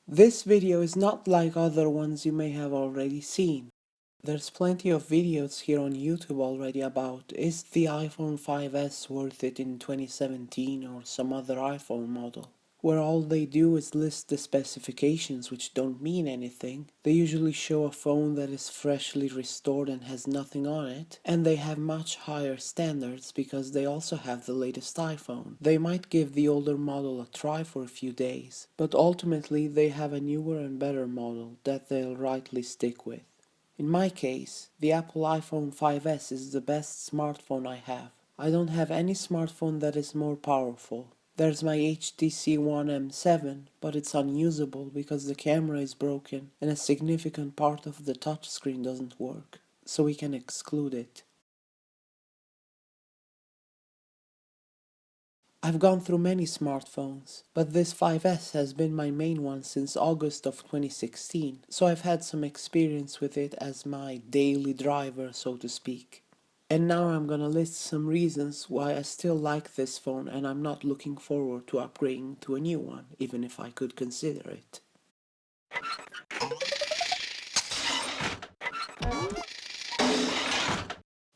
This video is not like other ones you may have already seen. There's plenty of videos here on YouTube already about is the iPhone 5S worth it in 2017 or some other iPhone model, where all they do is list the specifications which don't mean anything. They usually show a phone that is freshly restored and has nothing on it, and they have much higher standards because they also have the latest iPhone. They might give the older model a try for a few days, but ultimately they have a newer and better model that they'll rightly stick with. In my case, the Apple iPhone 5S is the best smartphone I have. I don't have any smartphone that is more powerful. There's my HTC One M7, but it's unusable because the camera is broken and a significant part of the touchscreen doesn't work, so we can exclude it. I've gone through many smartphones, but this 5S has been my main one since August of 2016, so I've had some experience with it as my daily driver, so to speak. And now I'm gonna list some reasons why I still like this phone and I'm not looking forward to upgrading to a new one, even if I could consider it.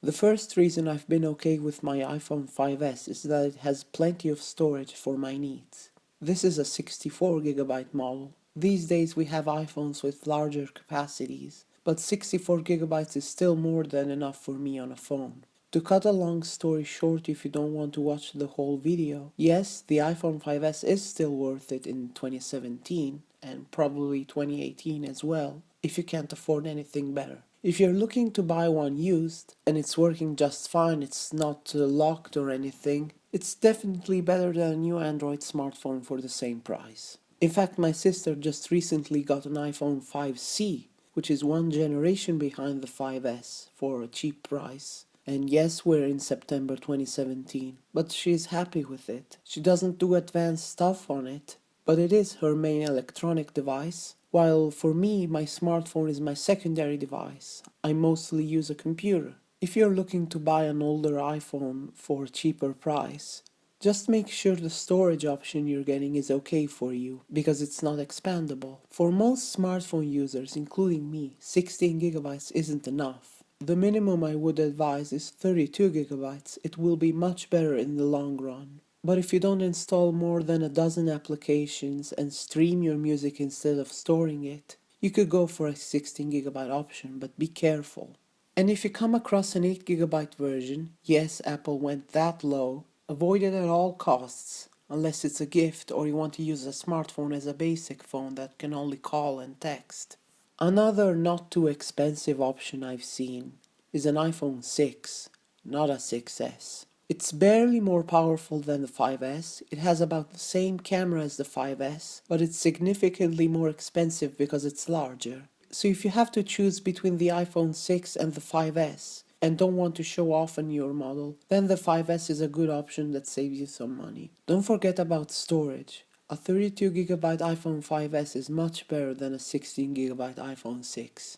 The first reason I've been okay with my iPhone 5S is that it has plenty of storage for my needs. This is a 64GB model. These days we have iPhones with larger capacities, but 64GB is still more than enough for me on a phone. To cut a long story short, if you don't want to watch the whole video, yes, the iPhone 5S is still worth it in 2017, and probably 2018 as well, if you can't afford anything better. If you're looking to buy one used, and it's working just fine, it's not locked or anything, it's definitely better than a new Android smartphone for the same price. In fact, my sister just recently got an iPhone 5C, which is one generation behind the 5S, for a cheap price. And yes, we're in September 2017, but she's happy with it. She doesn't do advanced stuff on it, but it is her main electronic device, while for me, my smartphone is my secondary device. I mostly use a computer. If you're looking to buy an older iPhone for a cheaper price, just make sure the storage option you're getting is okay for you, because it's not expandable. For most smartphone users, including me, 16GB isn't enough. The minimum I would advise is 32GB. It will be much better in the long run. But if you don't install more than a dozen applications and stream your music instead of storing it, you could go for a 16GB option, but be careful. And if you come across an 8GB version, yes, Apple went that low, avoid it at all costs, unless it's a gift or you want to use a smartphone as a basic phone that can only call and text. Another not too expensive option I've seen is an iPhone 6, not a 6S. It's barely more powerful than the 5S, it has about the same camera as the 5S, but it's significantly more expensive because it's larger. So if you have to choose between the iPhone 6 and the 5S, and don't want to show off a newer model, then the 5S is a good option that saves you some money. Don't forget about storage. A 32GB iPhone 5S is much better than a 16GB iPhone 6.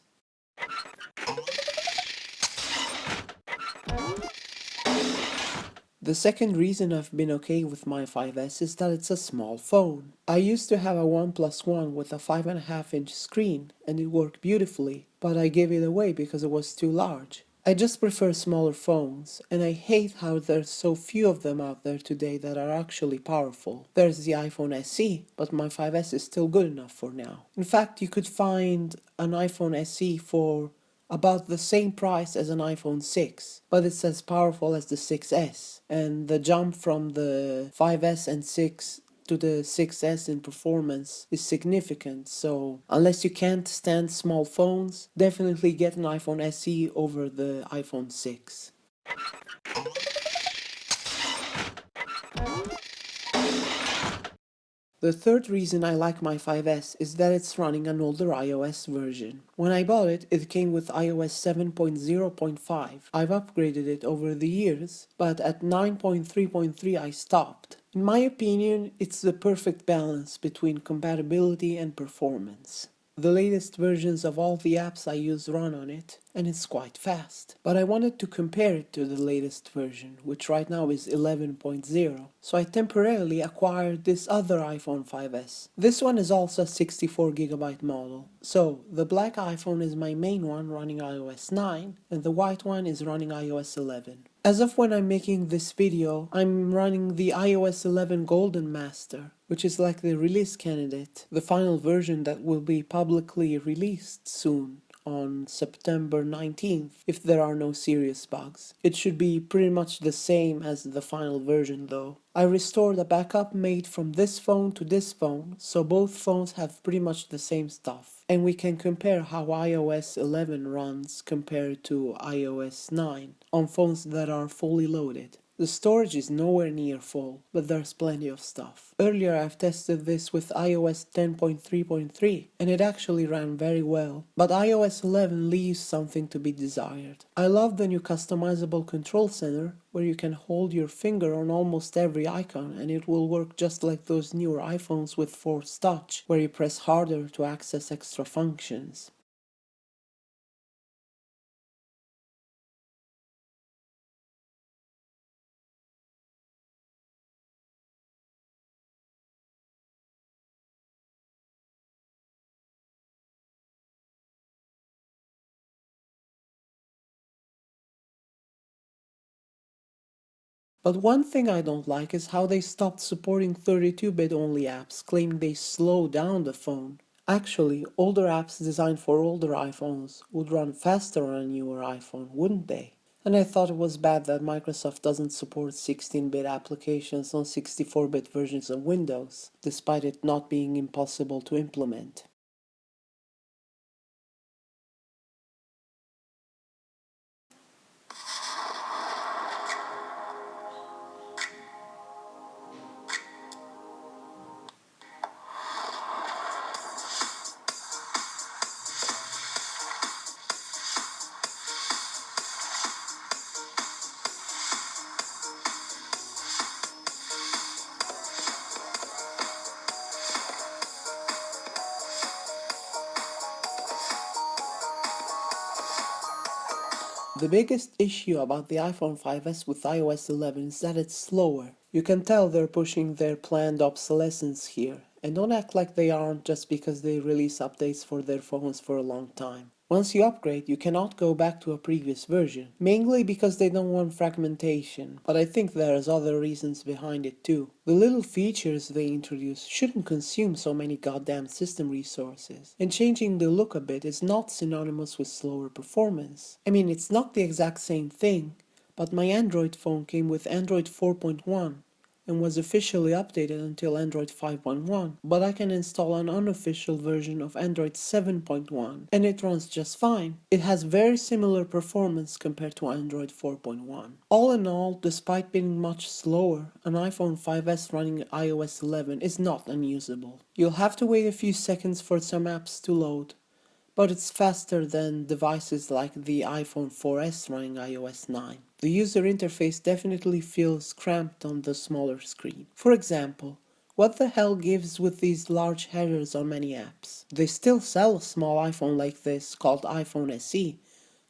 The second reason I've been okay with my 5S is that it's a small phone. I used to have a OnePlus One with a 5.5-inch screen and it worked beautifully, but I gave it away because it was too large. I just prefer smaller phones, and I hate how there's so few of them out there today that are actually powerful. There's the iPhone SE, but my 5S is still good enough for now. In fact, you could find an iPhone SE for about the same price as an iPhone 6, but it's as powerful as the 6S, and the jump from the 5S and 6 to the 6S in performance is significant, so unless you can't stand small phones, definitely get an iPhone SE over the iPhone 6. The third reason I like my 5S is that it's running an older iOS version. When I bought it, it came with iOS 7.0.5. I've upgraded it over the years, but at 9.3.3 I stopped. In my opinion, it's the perfect balance between compatibility and performance. The latest versions of all the apps I use run on it, and it's quite fast. But I wanted to compare it to the latest version, which right now is 11.0, so I temporarily acquired this other iPhone 5S. This one is also a 64GB model. So, the black iPhone is my main one running iOS 9, and the white one is running iOS 11. As of when I'm making this video, I'm running the iOS 11 Golden Master, which is like the release candidate, the final version that will be publicly released soon on September 19th if there are no serious bugs. It should be pretty much the same as the final version though. I restored a backup made from this phone to this phone, so both phones have pretty much the same stuff. And we can compare how iOS 11 runs compared to iOS 9 on phones that are fully loaded. The storage is nowhere near full, but there's plenty of stuff. Earlier I've tested this with iOS 10.3.3 and it actually ran very well, but iOS 11 leaves something to be desired. I love the new customizable control center where you can hold your finger on almost every icon and it will work just like those newer iPhones with Force Touch, where you press harder to access extra functions. But one thing I don't like is how they stopped supporting 32-bit only apps, claiming they slow down the phone. Actually, older apps designed for older iPhones would run faster on a newer iPhone, wouldn't they? And I thought it was bad that Microsoft doesn't support 16-bit applications on 64-bit versions of Windows, despite it not being impossible to implement. The biggest issue about the iPhone 5S with iOS 11 is that it's slower. You can tell they're pushing their planned obsolescence here, and don't act like they aren't just because they release updates for their phones for a long time. Once you upgrade, you cannot go back to a previous version, mainly because they don't want fragmentation, but I think there's other reasons behind it too. The little features they introduce shouldn't consume so many goddamn system resources, and changing the look a bit is not synonymous with slower performance. I mean, it's not the exact same thing, but my Android phone came with Android 4.1, and was officially updated until Android 5.1, but I can install an unofficial version of Android 7.1 and it runs just fine. It has very similar performance compared to Android 4.1. All in all, despite being much slower, an iPhone 5S running iOS 11 is not unusable. You'll have to wait a few seconds for some apps to load, but it's faster than devices like the iPhone 4S running iOS 9. The user interface definitely feels cramped on the smaller screen. For example, what the hell gives with these large headers on many apps? They still sell a small iPhone like this called iPhone SE,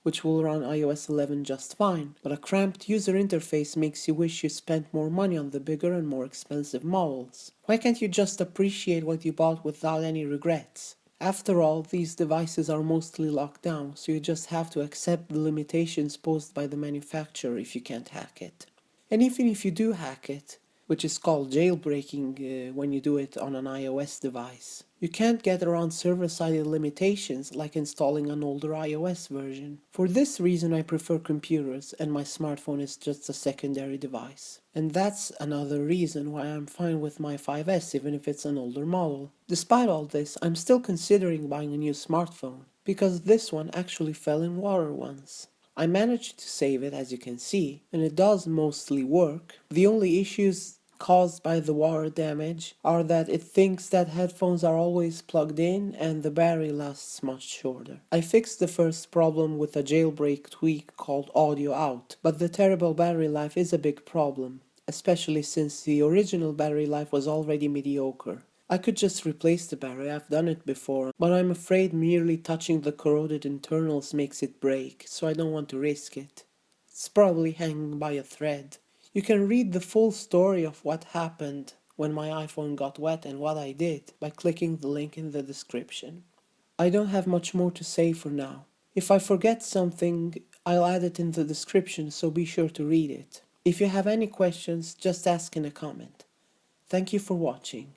which will run iOS 11 just fine, but a cramped user interface makes you wish you spent more money on the bigger and more expensive models. Why can't you just appreciate what you bought without any regrets? After all, these devices are mostly locked down, so you just have to accept the limitations posed by the manufacturer if you can't hack it. And even if you do hack it, which is called jailbreaking when you do it on an iOS device, you can't get around server-side limitations like installing an older iOS version. For this reason I prefer computers and my smartphone is just a secondary device. And that's another reason why I'm fine with my 5S even if it's an older model. Despite all this, I'm still considering buying a new smartphone, because this one actually fell in water once. I managed to save it, as you can see, and it does mostly work. The only issues caused by the water damage are that it thinks that headphones are always plugged in and the battery lasts much shorter. I fixed the first problem with a jailbreak tweak called Audio Out, but the terrible battery life is a big problem, especially since the original battery life was already mediocre. I could just replace the battery, I've done it before, but I'm afraid merely touching the corroded internals makes it break, so I don't want to risk it. It's probably hanging by a thread. You can read the full story of what happened when my iPhone got wet and what I did by clicking the link in the description. I don't have much more to say for now. If I forget something, I'll add it in the description, so be sure to read it. If you have any questions, just ask in a comment. Thank you for watching.